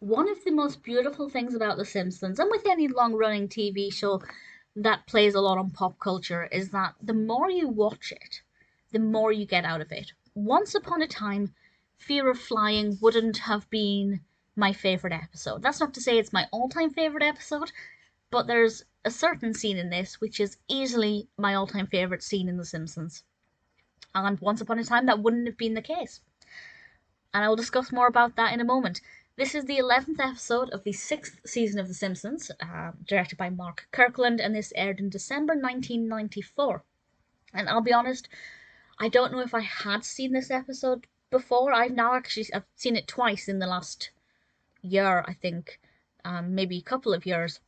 One of the most beautiful things about The Simpsons, and with any long running TV show that plays a lot on pop culture, is that the more you watch it, the more you get out of it. Once upon a time, Fear of Flying wouldn't have been my favourite episode. That's not to say it's my all time favourite episode, but there's a certain scene in this which is easily my all time favourite scene in The Simpsons. And once upon a time, that wouldn't have been the case. And I will discuss more about that in a moment. This is the 11th episode of the 6th season of The Simpsons, directed by Mark Kirkland, and this aired in December 1994. And I'll be honest, I don't know if I had seen this episode before. I've seen it twice in the last year, I think, maybe a couple of years.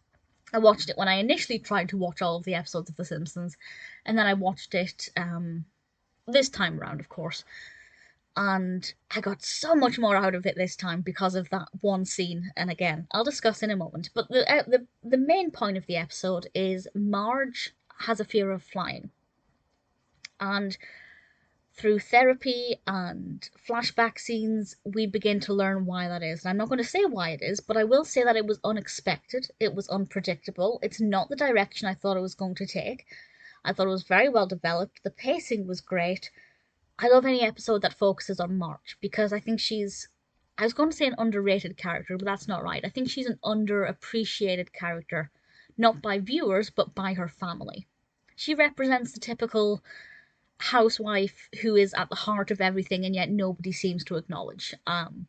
I watched it when I initially tried to watch all of the episodes of The Simpsons, and then I watched it this time around, of course. And I got so much more out of it this time because of that one scene. And again, I'll discuss in a moment. But the main point of the episode is Marge has a fear of flying, and through therapy and flashback scenes, we begin to learn why that is. And I'm not going to say why it is, but I will say that it was unexpected. It was unpredictable. It's not the direction I thought it was going to take. I thought it was very well developed. The pacing was great. I love any episode that focuses on Marge because I think she's. I was going to say an underrated character, but that's not right. I think she's an underappreciated character, not by viewers, but by her family. She represents the typical housewife who is at the heart of everything and yet nobody seems to acknowledge. And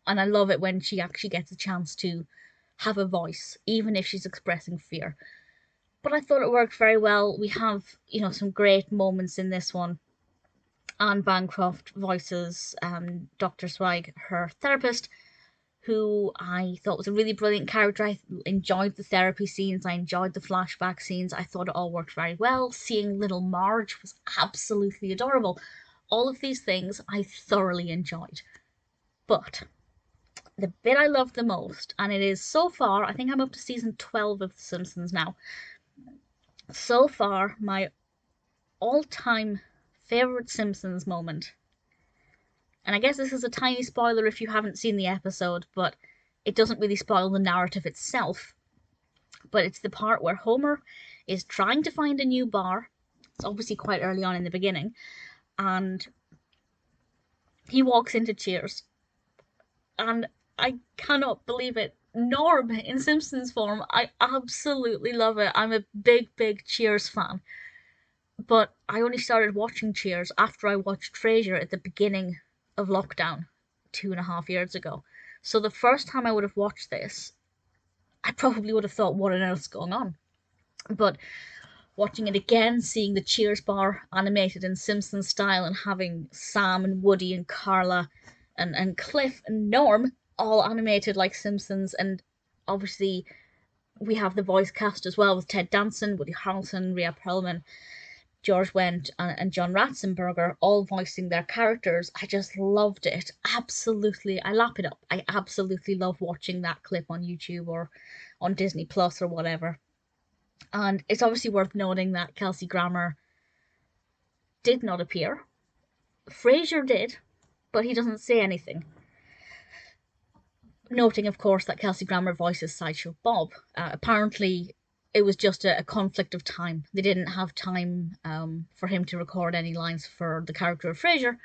I love it when she actually gets a chance to have a voice, even if she's expressing fear. But I thought it worked very well. We have, some great moments in this one. Anne Bancroft voices Dr. Zweig, her therapist, who I thought was a really brilliant character. I enjoyed the therapy scenes, I enjoyed the flashback scenes, I thought it all worked very well. Seeing little Marge was absolutely adorable. All of these things I thoroughly enjoyed. But the bit I loved the most, and it is so far, I think I'm up to season 12 of The Simpsons now. So far, my all time favourite Simpsons moment. And I guess this is a tiny spoiler if you haven't seen the episode, but it doesn't really spoil the narrative itself. But it's the part where Homer is trying to find a new bar. It's obviously quite early on in the beginning. And he walks into Cheers. And I cannot believe it. Norm in Simpsons form. I absolutely love it. I'm a big, big Cheers fan. But I only started watching Cheers after I watched Frasier at the beginning of lockdown 2.5 years ago. So the first time I would have watched this, I probably would have thought, what on earth's going on? But watching it again, seeing the Cheers bar animated in Simpson style and having Sam and Woody and Carla and Cliff and Norm all animated like Simpsons, and obviously we have the voice cast as well with Ted Danson, Woody Harrelson, Rhea Perlman, George Wendt, and John Ratzenberger all voicing their characters. I just loved it. Absolutely. I lap it up. I absolutely love watching that clip on YouTube or on Disney Plus or whatever. And it's obviously worth noting that Kelsey Grammer did not appear. Frasier did, but he doesn't say anything. Noting, of course, that Kelsey Grammer voices Sideshow Bob. Apparently, it was just a conflict of time. They didn't have time for him to record any lines for the character of Frasier.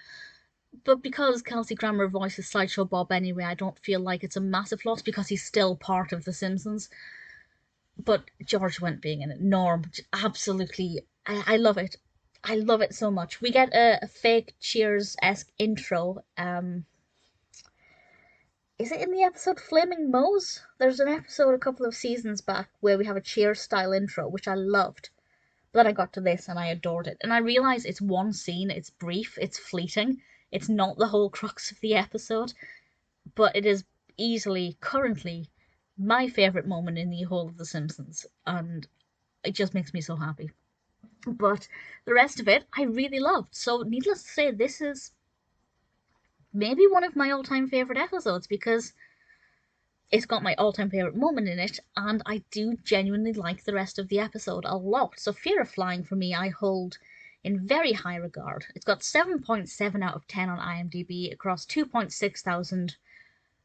But because Kelsey Grammer voices Sideshow Bob anyway, I don't feel like it's a massive loss because he's still part of The Simpsons. But George Wendt being in it, Norm, absolutely, I love it. I love it so much. We get a fake Cheers-esque intro. Is it in the episode Flaming Moe's? There's an episode a couple of seasons back where we have a Cheers style intro, which I loved. But then I got to this and I adored it. And I realise it's one scene, it's brief, it's fleeting, it's not the whole crux of the episode, but it is easily, currently, my favourite moment in the whole of The Simpsons. And it just makes me so happy. But the rest of it, I really loved. So, needless to say, this is maybe one of my all-time favourite episodes because it's got my all-time favourite moment in it, and I do genuinely like the rest of the episode a lot. So Fear of Flying, for me, I hold in very high regard. It's got 7.7 out of 10 on IMDb across 2.6 thousand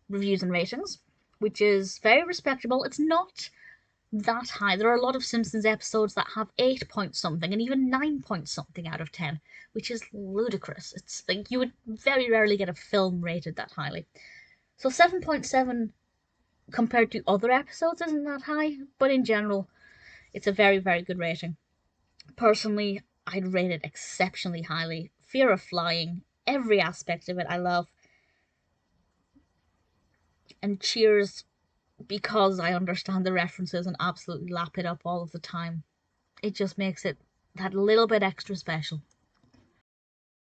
reviews and ratings, which is very respectable. It's not that high. There are a lot of Simpsons episodes that have 8 point something and even 9 point something out of 10, which is ludicrous. It's like you would very rarely get a film rated that highly. So 7.7 compared to other episodes isn't that high, but in general, it's a very, very good rating. Personally, I'd rate it exceptionally highly. Fear of Flying, every aspect of it I love. And Cheers, because I understand the references and absolutely lap it up all of the time. It just makes it that little bit extra special.